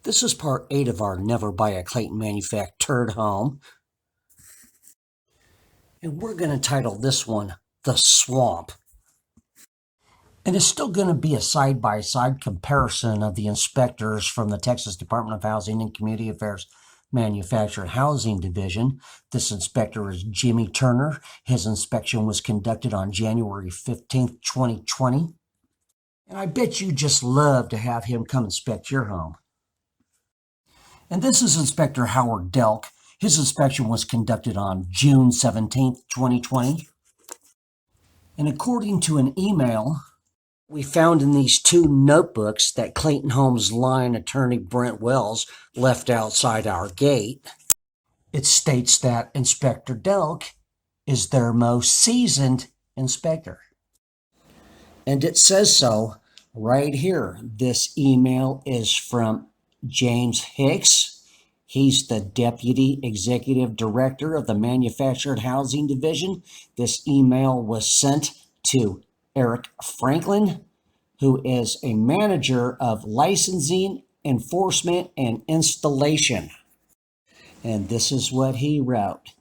This is part 8 of our Never Buy a Clayton Manufactured Home. And we're going to title this one, The Swamp. And it's still going to be a side-by-side comparison of the inspectors from the Texas Department of Housing and Community Affairs Manufactured Housing Division. This inspector is Jimmy Turner. His inspection was conducted on January 15th, 2020. And I bet you just love to have him come inspect your home. And this is Inspector Howard Delk. His inspection was conducted on June 17, 2020. And according to an email we found in these two notebooks that Clayton Homes line attorney Brent Wells left outside our gate, it states that Inspector Delk is their most seasoned inspector. And it says so right here. This email is from James Hicks. He's the Deputy Executive Director of the Manufactured Housing Division. This email was sent to Eric Franklin, who is a manager of licensing, enforcement, and installation. And this is what he wrote.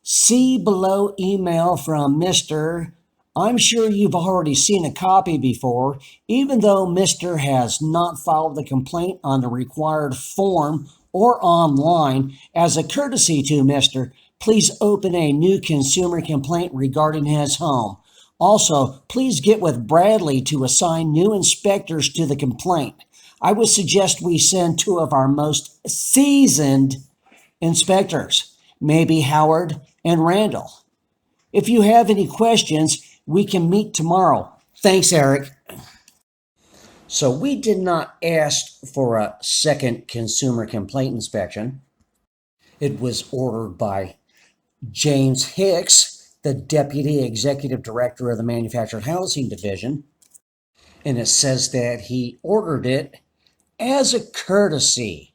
See below email from Mr. I'm sure you've already seen a copy before, even though Mr. has not filed the complaint on the required form or online. As a courtesy to Mr., please open a new consumer complaint regarding his home. Also, please get with Bradley to assign new inspectors to the complaint. I would suggest we send two of our most seasoned inspectors, maybe Howard and Randall. If you have any questions, we can meet tomorrow. Thanks, Eric. So we did not ask for a second consumer complaint inspection. It was ordered by James Hicks, the Deputy Executive Director of the Manufactured Housing Division. And it says that he ordered it as a courtesy.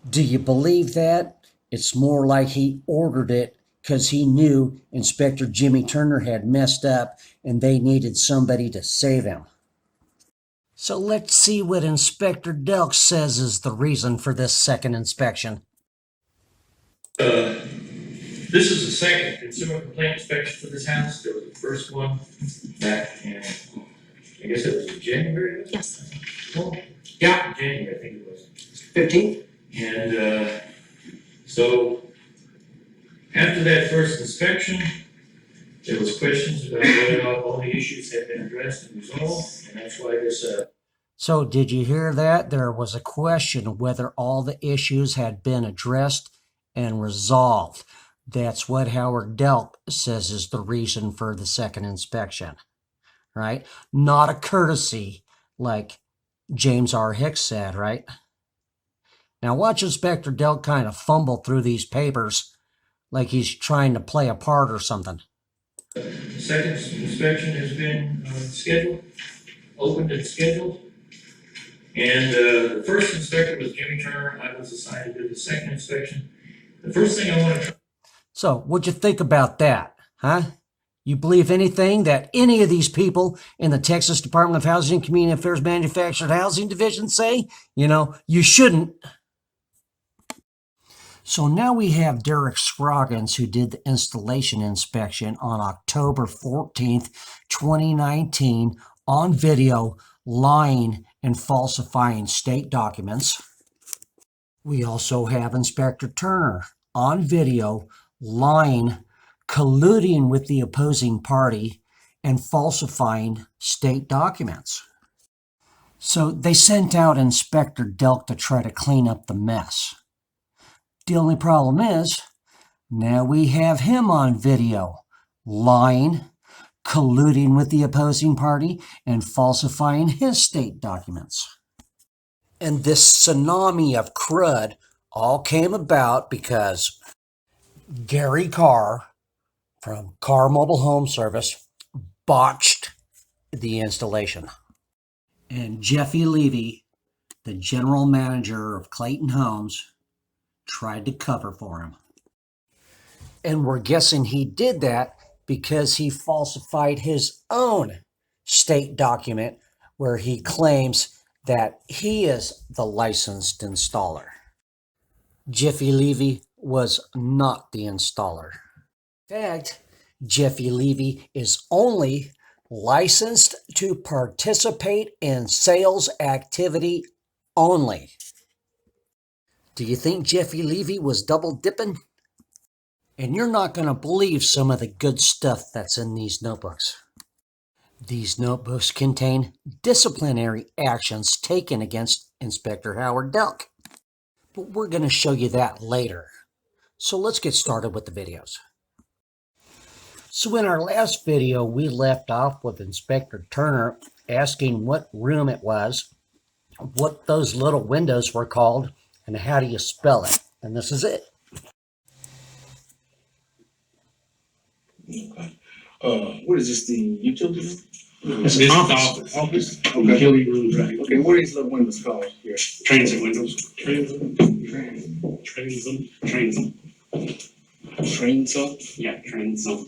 Do you believe that? It's more like he ordered it because he knew Inspector Jimmy Turner had messed up and they needed somebody to save him. So let's see what Inspector Delk says is the reason for this second inspection. This is the second consumer complaint inspection for this house. There was the first one back in, I guess it was in January? Yes. Well, yeah, January, I think it was. 15th? And so after that first inspection, there was questions about whether all the issues had been addressed and resolved, and that's why this. So did you hear that? There was a question whether all the issues had been addressed and resolved. That's what Howard Delk says is the reason for the second inspection, right? Not a courtesy like James R. Hicks said, right? Now watch Inspector Delk kind of fumble through these papers like he's trying to play a part or something. The second inspection has been scheduled, opened and scheduled. And the first inspector was Jimmy Turner. I was assigned to do the second inspection. The first thing I want to try. So what'd you think about that, huh? You believe anything that any of these people in the Texas Department of Housing and Community Affairs Manufactured Housing Division say? You know, you shouldn't. So now we have Derek Scroggins, who did the installation inspection on October 14th, 2019, on video, lying and falsifying state documents. We also have Inspector Turner on video, lying, colluding with the opposing party, and falsifying state documents. So they sent out Inspector Delk to try to clean up the mess. The only problem is, now we have him on video, lying, colluding with the opposing party, and falsifying his state documents. And this tsunami of crud all came about because Gary Carr from Carr Mobile Home Service botched the installation. And Jeffy Levy, the general manager of Clayton Homes, tried to cover for him. And we're guessing he did that because he falsified his own state document where he claims that he is the licensed installer. Jiffy Levy was not the installer. In fact, Jiffy Levy is only licensed to participate in sales activity only. Do you think Jiffy Levy was double dipping? And you're not going to believe some of the good stuff that's in these notebooks. These notebooks contain disciplinary actions taken against Inspector Howard Delk. But we're going to show you that later. So let's get started with the videos. So in our last video, we left off with Inspector Turner asking what room it was, what those little windows were called, and how do you spell it. And this is it. Okay. What is this, the utility room? It's the office. Office? Okay. Okay. Utility rooms, right? Okay, what are these little windows called here? Transit windows. Transit. Transom? Yeah, transit.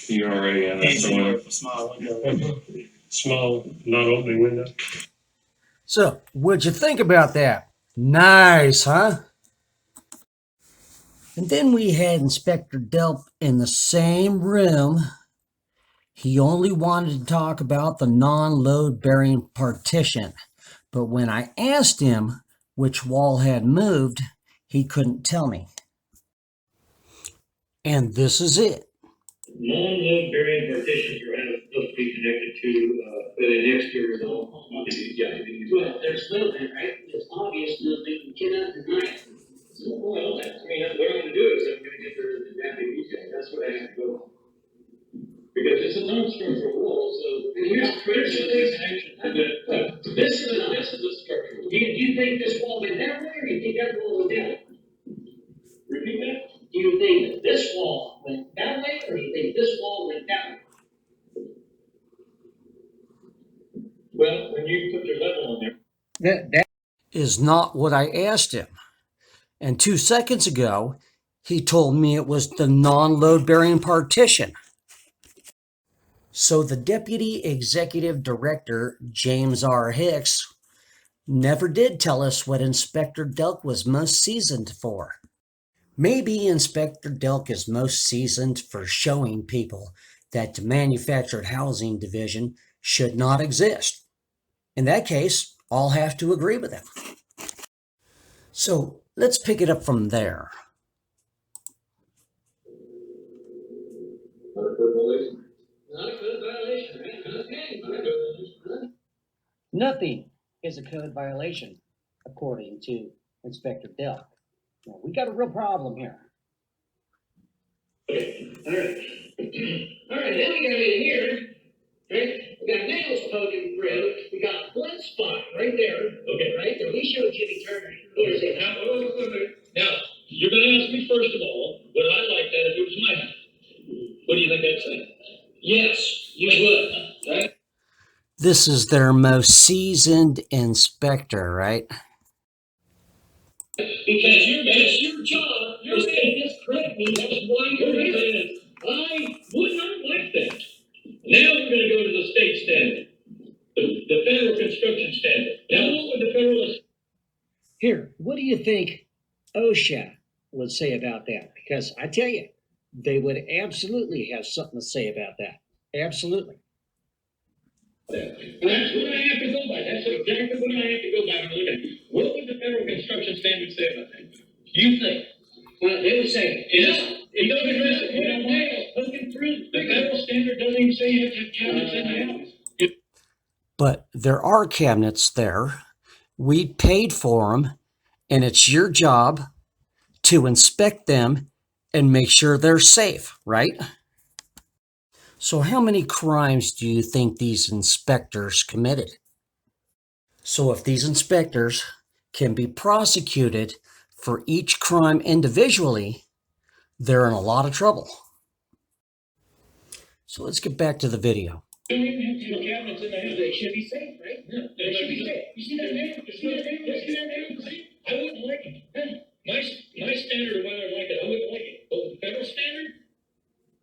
TRA, and that's the one. Small window. Small, non-opening window. So, what'd you think about that? Nice, huh? And then we had Inspector Delp in the same room. He only wanted to talk about the non-load bearing partition. But when I asked him which wall had moved, he couldn't tell me. And this is it. Non-load bearing partitions are supposed to be connected to, the exterior wall. Yeah. Well, there's movement, right? It's obvious movement, you cannot deny it. Well, I mean, what I'm gonna do is I'm gonna get the mapping detail, that's what I have to go. Because it's a non-structural wall, so there's a connection to the, this is a structural. Do you think this wall went that way, or do you think that wall went that way? Repeat that? Do you think that this wall went that way, or do you think this wall went that way? Well, when you put your level on there. That is not what I asked him. And 2 seconds ago, he told me it was the non-load bearing partition. So the Deputy Executive Director, James R. Hicks, never did tell us what Inspector Delk was most seasoned for. Maybe Inspector Delk is most seasoned for showing people that the manufactured housing division should not exist. In that case, I'll have to agree with him. So let's pick it up from there. Not a code violation. Not a code violation, right? Okay. Not a code violation. Nothing is a code violation, according to Inspector Delk. Now, we got a real problem here. Okay, all right. All right, then we got in here, right? We got nails poking through. We got one spot right there. Okay. Right there. We showed Jimmy Turner. Here's it. Now, you're gonna ask me first of all, would I like that if it was my house? What do you think I'd say? Yes, you would, right? This is their most seasoned inspector, right? Because that's your job, you're saying discredit me, that's why you're here. I would not like that. Now we're gonna go to the state standard, the federal construction standard. Now what would the federal? Here, what do you think OSHA would say about that? Because I tell you, they would absolutely have something to say about that. Absolutely. That's what I have to go by, that's exactly what I have to go by when I look at it. What would the federal construction standard say about that? You think? Well, they would say, It doesn't address it, you know why? Looking through, the federal standard doesn't even say you have to have cabinets in the house. But there are cabinets there. We paid for them, and it's your job to inspect them and make sure they're safe, right? So how many crimes do you think these inspectors committed? So if these inspectors can be prosecuted for each crime individually, they're in a lot of trouble. So let's get back to the video. Don't even have to have cabinets in the house. they should be safe, right? Yeah, They should be safe. You see that now? You see that now? You see that now? I wouldn't like it. My standard of whether I like it, I wouldn't like it. But the federal standard,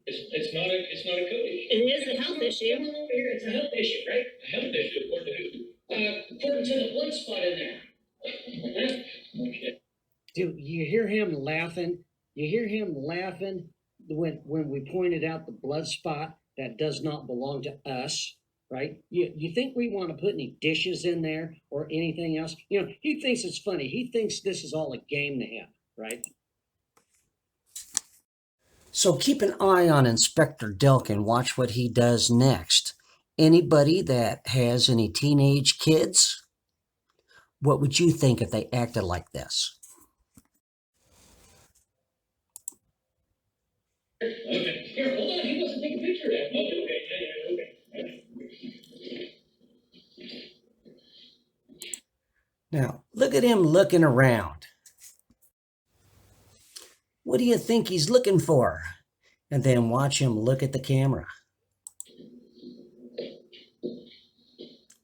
it's not a code issue. It is a health issue. Come on over here, it's a health issue, right? A health issue, according to who? For Do you hear him laughing? You hear him laughing when we pointed out the blood spot that does not belong to us, right? You think we want to put any dishes in there or anything else? You know, he thinks it's funny. He thinks this is all a game to him, right? So keep an eye on Inspector Delk and watch what he does next. Anybody that has any teenage kids, what would you think if they acted like this? Okay, here, hold on, he wants to take a picture of that. Okay. Now, look at him looking around. What do you think he's looking for? And then watch him look at the camera.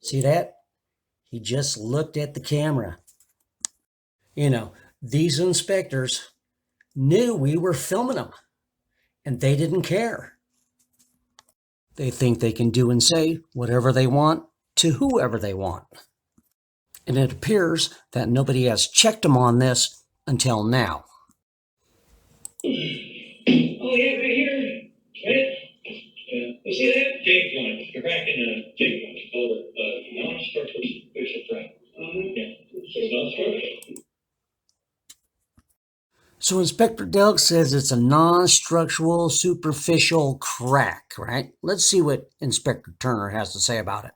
See that? He just looked at the camera. You know, these inspectors knew we were filming them, and they didn't care. They think they can do and say whatever they want to whoever they want. And it appears that nobody has checked them on this until now. Oh, yeah, right here. Right? You see that? Checkpoint. Cracking a checkpoint. Oh, non-structural superficial crack. Yeah. So non-structural. So Inspector Delk says it's a non-structural superficial crack, right? Let's see what Inspector Turner has to say about it.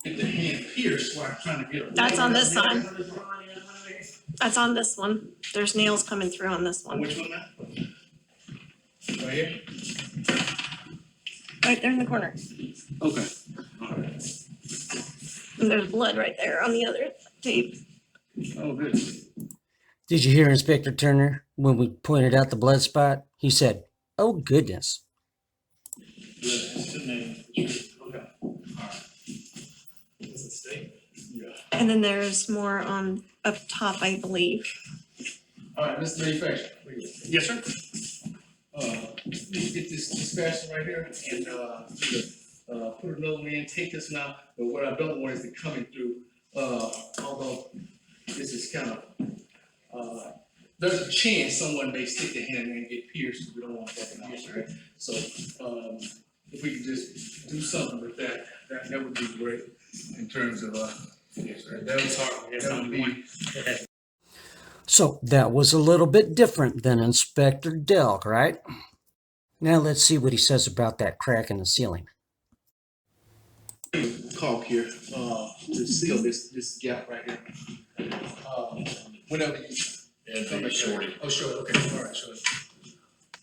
Get the hand pierced while I'm trying to get a. That's on this side. That's on this one. There's nails coming through on this one. Which one now? Right here? Right there in the corner. Okay. Alright. And there's blood right there on the other tape. Oh, good. Did you hear Inspector Turner when we pointed out the blood spot? He said, "Oh goodness." Okay. Alright. Does it stay? Yeah. And then there's more on up top, I believe. Alright, Mr. Manufacturer. Yes, sir. Please get this dispatch right here and, put a note in, take this now, but what I don't want is it coming through, although this is kind of, there's a chance someone may stick their hand in there and get pierced, we don't want that to happen, right? So, if we could just do something with that, that would be great in terms of, yes, sir. That was hard, that would be. So that was a little bit different than Inspector Delk, right? Now let's see what he says about that crack in the ceiling. Caulk here, to seal this gap right here. Whenever you. Yeah, very shorty. Oh, sure, okay, all right, sure.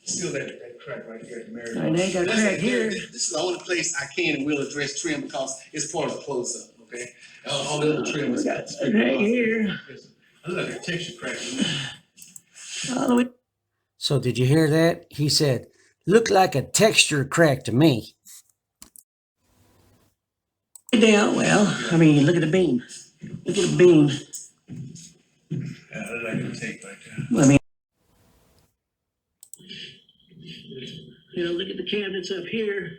Seal that crack right here. Mary. All right, now you got a crack here. This is the only place I can and will address trim because it's part of the close-up, okay? All the other trim is. Got a crack here. I look like a texture crack. All the way. So did you hear that? He said, "Looked like a texture crack to me." Yeah, well, I mean, look at the beam. Look at the beam. Yeah, I look like a tape right there. I mean, you know, look at the cabinets up here.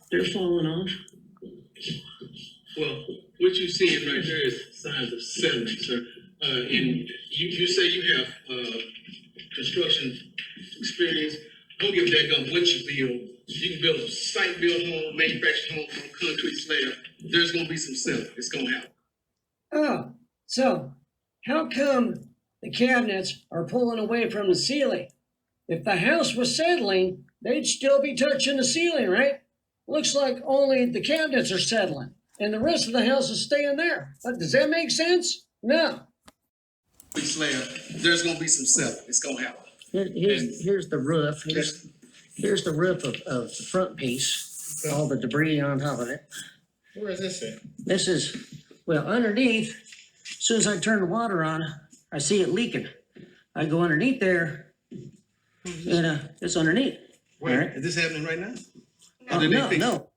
They're falling off. Well, what you're seeing right there is signs of settling, sir. And you say you have, construction experience. Don't give a daggone what you build. You can build a site-built home, manufactured home on concrete slab. There's gonna be some settling. It's gonna happen. Oh, so how come the cabinets are pulling away from the ceiling? If the house was settling, they'd still be touching the ceiling, right? Looks like only the cabinets are settling and the rest of the house is staying there. Does that make sense? No. Slab, there's gonna be some settling. It's gonna happen. Here's the roof. Here's the roof of the front piece. All the debris on top of it. Where is this at? This is, well, underneath. As soon as I turn the water on, I see it leaking. I go underneath there, and it's underneath. Where? All right. Is this happening right now? Oh, Did they no, fix it? no.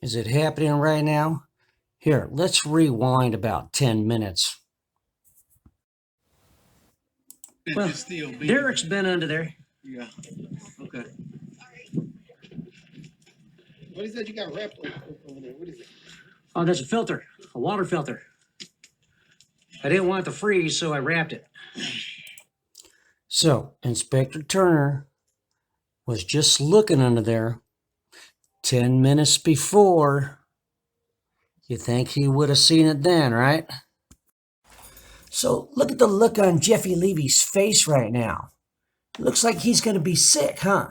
Is it happening right now? Here, let's rewind about 10 minutes. Well, It's still being. Derek's been under there. Yeah, okay. What is that you got wrapped over there? What is it? Oh, there's a filter, a water filter. I didn't want it to freeze, so I wrapped it. So Inspector Turner was just looking under there 10 minutes before. You think he would have seen it then, right? So look at the look on Jeffy Levy's face right now. Looks like he's going to be sick, huh?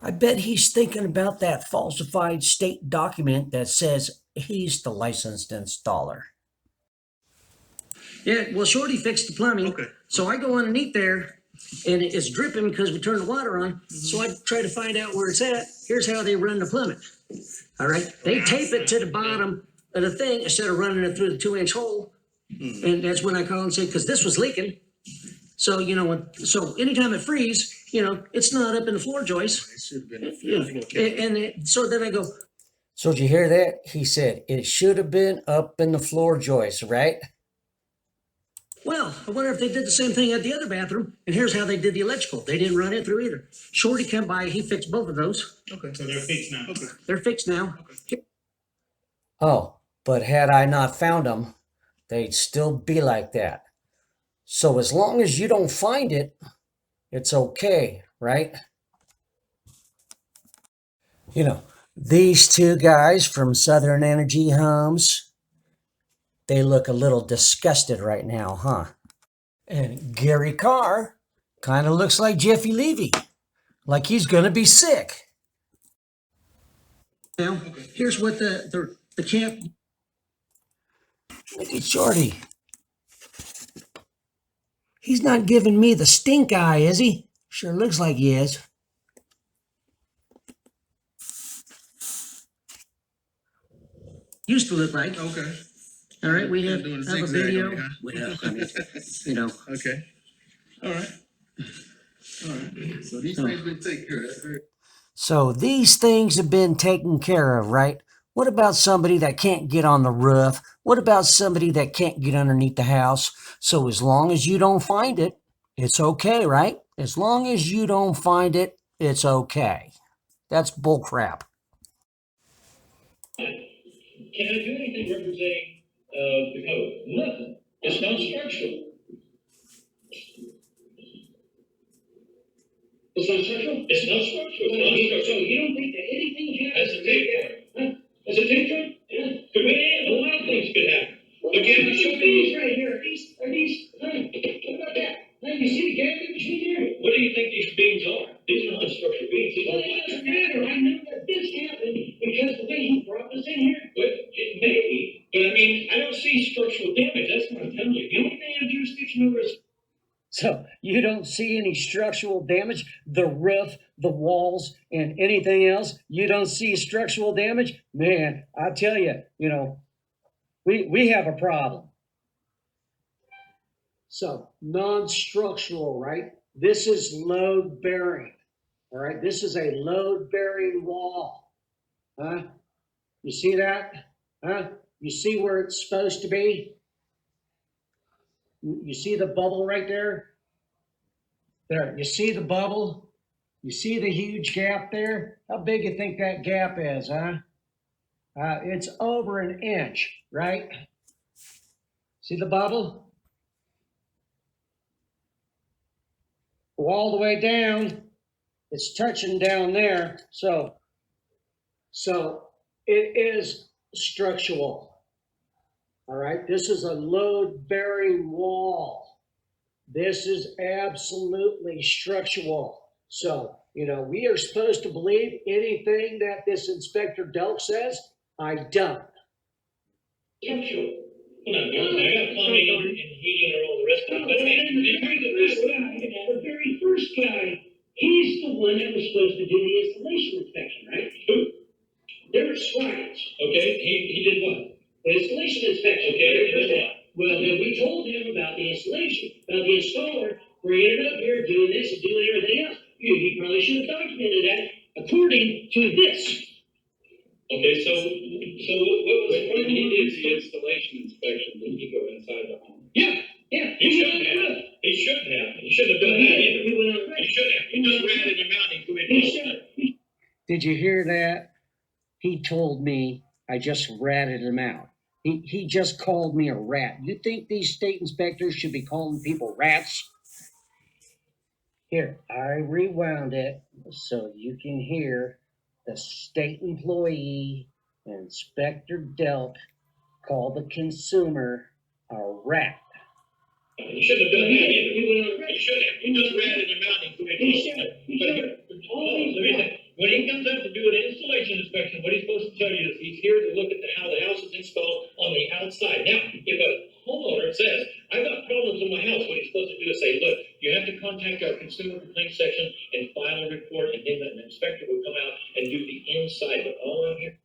I bet he's thinking about that falsified state document that says he's the licensed installer. Yeah, well, Shorty fixed the plumbing. Okay. So I go underneath there, and it's dripping because we turned the water on. So I try to find out where it's at. Here's how they run the plumbing. All right, they tape it to the bottom of the thing instead of running it through the 2-inch hole. And that's when I call and say, because this was leaking. So, so anytime it freezes, it's not up in the floor joist. It should have been. Yeah. So then I go, so did you hear that? He said, it should have been up in the floor joist, right? Well, I wonder if they did the same thing at the other bathroom. And here's how they did the electrical. They didn't run it through either. Shorty came by, he fixed both of those. Okay, so they're fixed now. Okay. They're fixed now. Okay. Oh, but had I not found them, they'd still be like that. So as long as you don't find it, it's okay, right? These two guys from Southern Energy Homes, they look a little disgusted right now, huh? And Gary Carr kind of looks like Jeffy Levy, like he's going to be sick. Now, here's what the camp... Look at Shorty. He's not giving me the stink eye, is he? Sure looks like he is. Used to look like. Okay. All right, we have Doing a zigzag video. on me, huh? Well, I mean, Okay. All right. All right. So these things been taken care of. So these things have been taken care of, right? What about somebody that can't get on the roof? What about somebody that can't get underneath the house? So as long as you don't find it, it's okay, right? As long as you don't find it, it's okay. That's bullcrap. Can I do anything representing, the code? Nothing. It's non-structural. It's non-structural? It's non-structural. So you don't think that anything happens? That's a tape joint. Huh? That's a tape joint? Yeah. Could be, a lot of things could happen. Again, the show these right here, are these, what about that? Huh? You see the gap in between there? What do you think these beams are? These are non-structural beams. Well, it doesn't matter. I know that this happened because the way he brought us in here. But it may be. But I mean, I don't see structural damage. That's what I'm telling you. The only thing I have jurisdiction over is. So you don't see any structural damage? The roof, the walls, and anything else? You don't see structural damage? Man, I tell you, we have a problem. So non-structural, right? This is load bearing. All right, this is a load bearing wall. Huh? You see that? Huh? You see where it's supposed to be? You see the bubble right there? There, you see the bubble? You see the huge gap there? How big you think that gap is, huh? It's over an inch, right? See the bubble? Go all the way down. It's touching down there. So it is structural. All right, this is a load-bearing wall. This is absolutely structural. So, we are supposed to believe anything that this Inspector Delk says. I don't. Structural. Well, I got plumbing and heating and all the rest of it. But the very first guy, he's the one that was supposed to do the installation inspection, right? Who? Derek Squires. Okay, he did what? The installation inspection. Okay, he did what? Well, then we told him about the installation, about the installer, bringing it up here, doing this and doing everything else. He probably should have documented that according to this. Okay, so what was the point? He did the installation inspection, did he go inside the home? Yeah, he should have. He shouldn't have. He shouldn't have done that either. He should have. He just ratted him out and Did you hear that? He told me I just ratted him out. He just called me a rat. You think these state inspectors should be calling people rats? Here, I rewound it so you can hear the state employee, Inspector Delk, call the consumer a rat. You shouldn't have done that either. You shouldn't have. You just ran in your mouth and when he comes up to do an installation inspection, what he's supposed to tell you is he's here to look at how the house is installed on the outside. Now, if a homeowner says, I've got problems in my house, what he's supposed to do is say, look, you have to contact our consumer complaint section and file a report, and then an inspector will come out and do the inside. But all I'm here.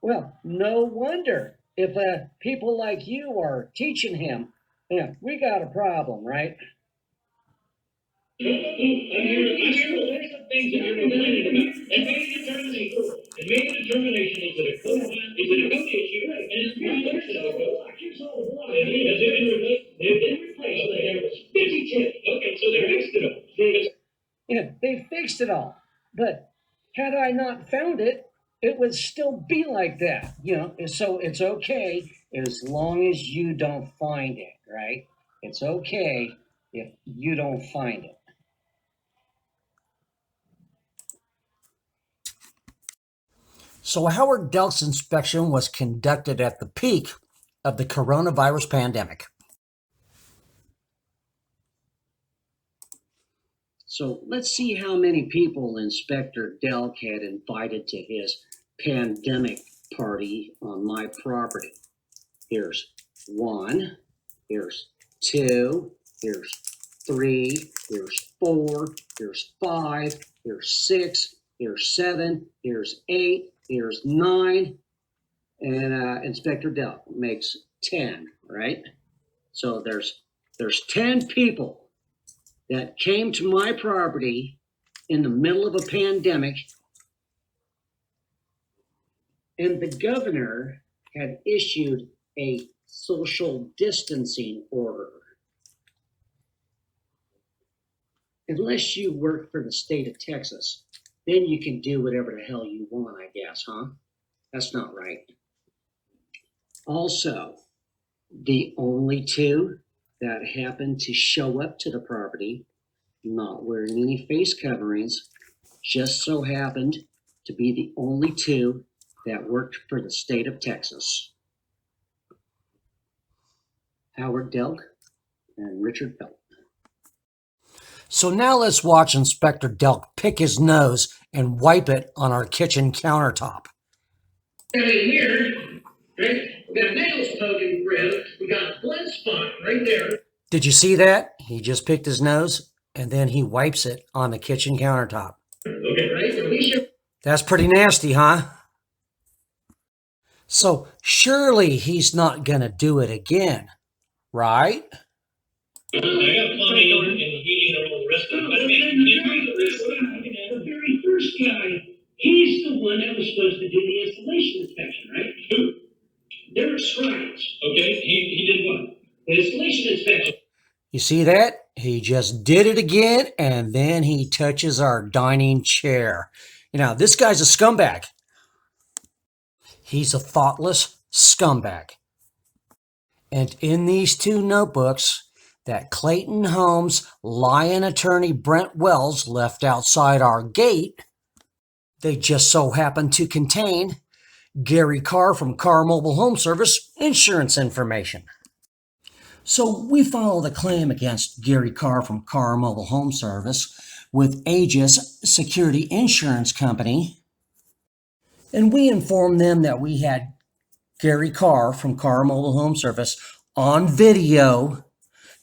Well, no wonder. If people like you are teaching him, yeah, we got a problem, right? I'm here to list the things that you're complaining about and make a determination. And make a determination, is it a code issue? And it's not listed as a code. Okay, so they fixed it all. Yeah, they fixed it all. But had I not found it, it would still be like that. So it's okay as long as you don't find it, right? It's okay if you don't find it. So Howard Delk's inspection was conducted at the peak of the coronavirus pandemic. So let's see how many people Inspector Delk had invited to his pandemic party on my property. Here's 1, here's 2, here's 3, here's 4, here's 5, here's 6, here's 7, here's 8, here's 9, and Inspector Delk makes 10, right? So there's 10 people that came to my property in the middle of a pandemic, and the governor had issued a social distancing order. Unless you work for the state of Texas, then you can do whatever the hell you want, I guess, huh? That's not right. Also, the only 2 that happened to show up to the property, not wearing any face coverings, just so happened to be the only 2 that worked for the state of Texas. Howard Delk and Richard Felt. So now let's watch Inspector Delk pick his nose and wipe it on our kitchen countertop. Here, right? We got nails poking through. We got a blood spot right there. Did you see that? He just picked his nose and then he wipes it on the kitchen countertop. Okay, right? That's pretty nasty, huh? So surely he's not gonna do it again, right? I got plumbing and heating and all the rest of it. The very first guy, he's the one that was supposed to do the installation inspection, right? Who? Derek Scribes. Okay, he did what? The installation inspection. You see that? He just did it again, and then he touches our dining chair. This guy's a scumbag. He's a thoughtless scumbag. And in these 2 notebooks that Clayton Holmes' lying attorney Brent Wells left outside our gate, they just so happen to contain Gary Carr from Carr Mobile Home Service insurance information. So we filed a claim against Gary Carr from Carr Mobile Home Service with Aegis Security Insurance Company, and we informed them that we had Gary Carr from Carr Mobile Home Service on video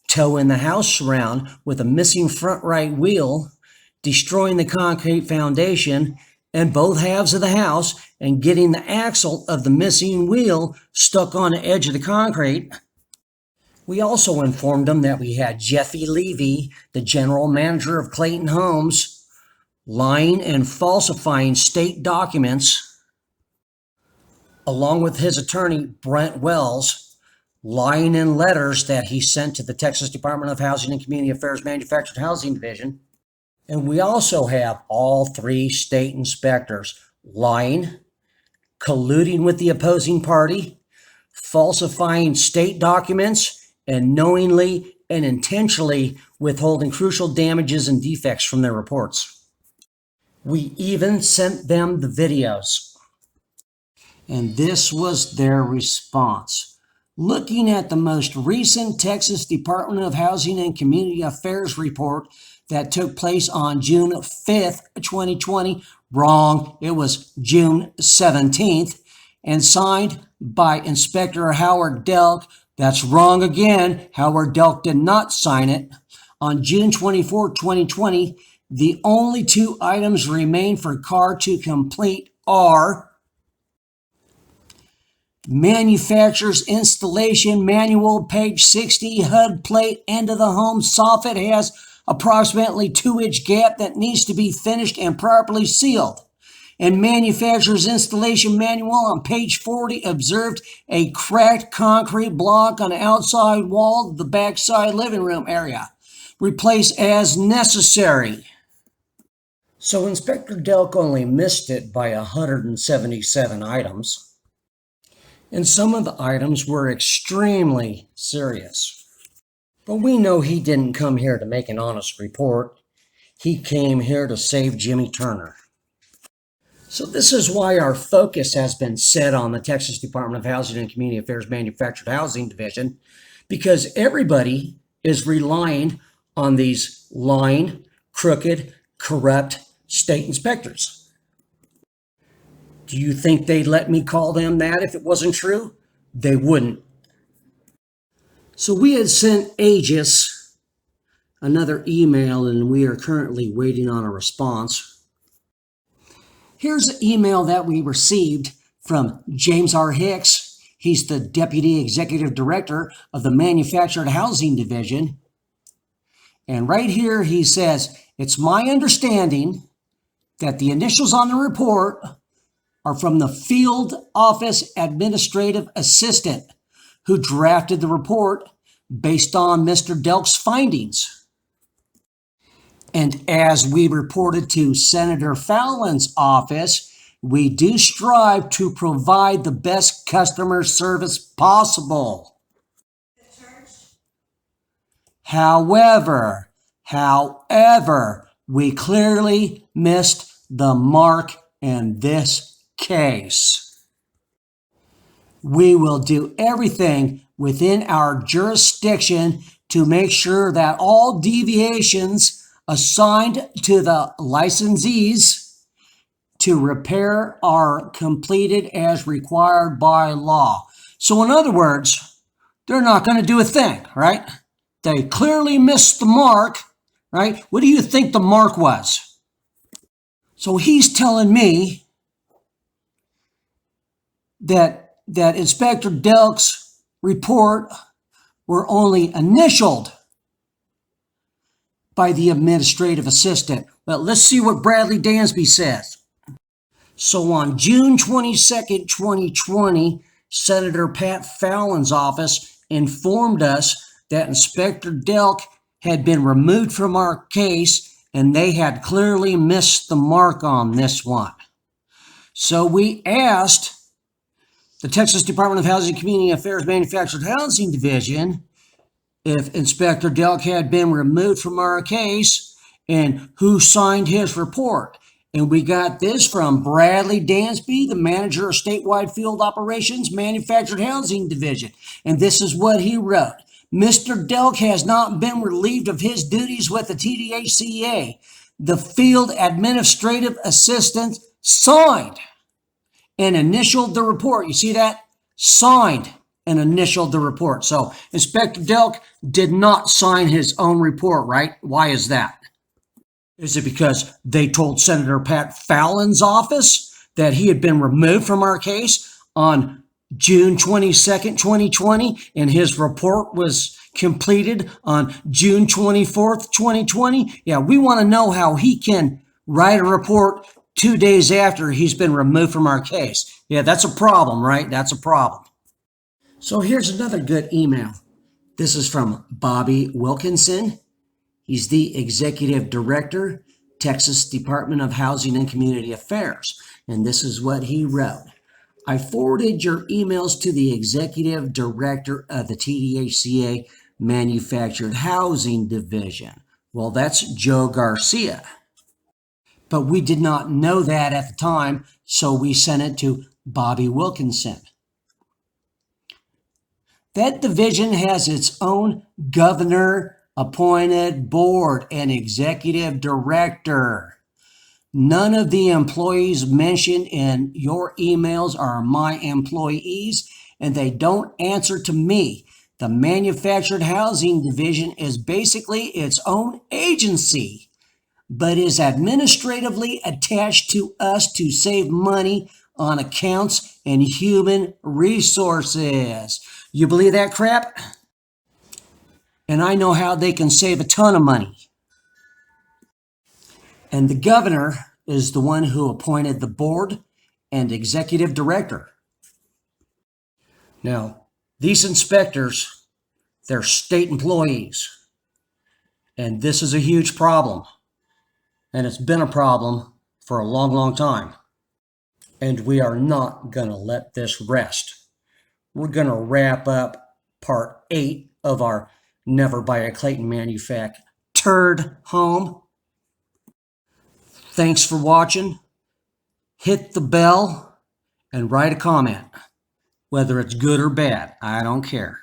towing the house around with a missing front right wheel, destroying the concrete foundation and both halves of the house, and getting the axle of the missing wheel stuck on the edge of the concrete. We also informed them that we had Jeffy Levy, the general manager of Clayton Homes, lying and falsifying state documents, along with his attorney, Brent Wells, lying in letters that he sent to the Texas Department of Housing and Community Affairs Manufactured Housing Division. And we also have all 3 state inspectors lying, colluding with the opposing party, falsifying state documents, and knowingly and intentionally withholding crucial damages and defects from their reports. We even sent them the videos. And this was their response. Looking at the most recent Texas Department of Housing and Community Affairs report that took place on June 5th, 2020, wrong, it was June 17th, and signed by Inspector Howard Delk. That's wrong again. Howard Delk did not sign it. On June 24, 2020, the only two items remain for CAR to complete are manufacturer's installation manual, page 60, HUD plate, end of the home soffit has approximately 2-inch gap that needs to be finished and properly sealed. And manufacturer's installation manual on page 40 observed a cracked concrete block on the outside wall of the backside living room area. Replace as necessary. So Inspector Delk only missed it by 177 items. And some of the items were extremely serious. But we know he didn't come here to make an honest report. He came here to save Jimmy Turner. So this is why our focus has been set on the Texas Department of Housing and Community Affairs Manufactured Housing Division, because everybody is relying on these lying, crooked, corrupt state inspectors. Do you think they'd let me call them that if it wasn't true? They wouldn't. So we had sent Aegis another email, and we are currently waiting on a response. Here's an email that we received from James R. Hicks. He's the Deputy Executive Director of the Manufactured Housing Division. And right here he says, "It's my understanding that the initials on the report are from the Field Office Administrative Assistant who drafted the report based on Mr. Delk's findings. And as we reported to Senator Fallon's office, we do strive to provide the best customer service possible. However, we clearly missed the mark in this case. We will do everything within our jurisdiction to make sure that all deviations assigned to the licensees to repair are completed as required by law." So in other words, they're not going to do a thing, right? They clearly missed the mark, right? What do you think the mark was? So he's telling me that Inspector Delk's report were only initialed by the administrative assistant. Well, let's see what Bradley Dansby says. So on June 22nd, 2020, Senator Pat Fallon's office informed us that Inspector Delk had been removed from our case and they had clearly missed the mark on this one. So we asked the Texas Department of Housing and Community Affairs Manufactured Housing Division if Inspector Delk had been removed from our case and who signed his report. And we got this from Bradley Dansby, the manager of statewide field operations, Manufactured Housing Division. And this is what he wrote. "Mr. Delk has not been relieved of his duties with the TDHCA. The field administrative assistant signed and initialed the report." You see that? Signed and initialed the report. So Inspector Delk did not sign his own report, right? Why is that? Is it because they told Senator Pat Fallon's office that he had been removed from our case on June 22nd, 2020, and his report was completed on June 24th, 2020? Yeah, we want to know how he can write a report 2 days after he's been removed from our case. Yeah, that's a problem, right? That's a problem. So here's another good email. This is from Bobby Wilkinson. He's the Executive Director, Texas Department of Housing and Community Affairs. And this is what he wrote. I forwarded your emails to the executive director of the TDHCA Manufactured Housing Division. Well, that's Joe Garcia. But we did not know that at the time, so we sent it to Bobby Wilkinson. That division has its own governor-appointed board and executive director. None of the employees mentioned in your emails are my employees, and they don't answer to me. The Manufactured Housing Division is basically its own agency, but is administratively attached to us to save money on accounts and human resources. You believe that crap? And I know how they can save a ton of money. And the governor is the one who appointed the board and executive director. Now, these inspectors, they're state employees. And this is a huge problem. And it's been a problem for a long, long time. And we are not going to let this rest. We're going to wrap up part 8 of our Never Buy a Clayton Manufactured Home. Thanks for watching. Hit the bell and write a comment. Whether it's good or bad, I don't care.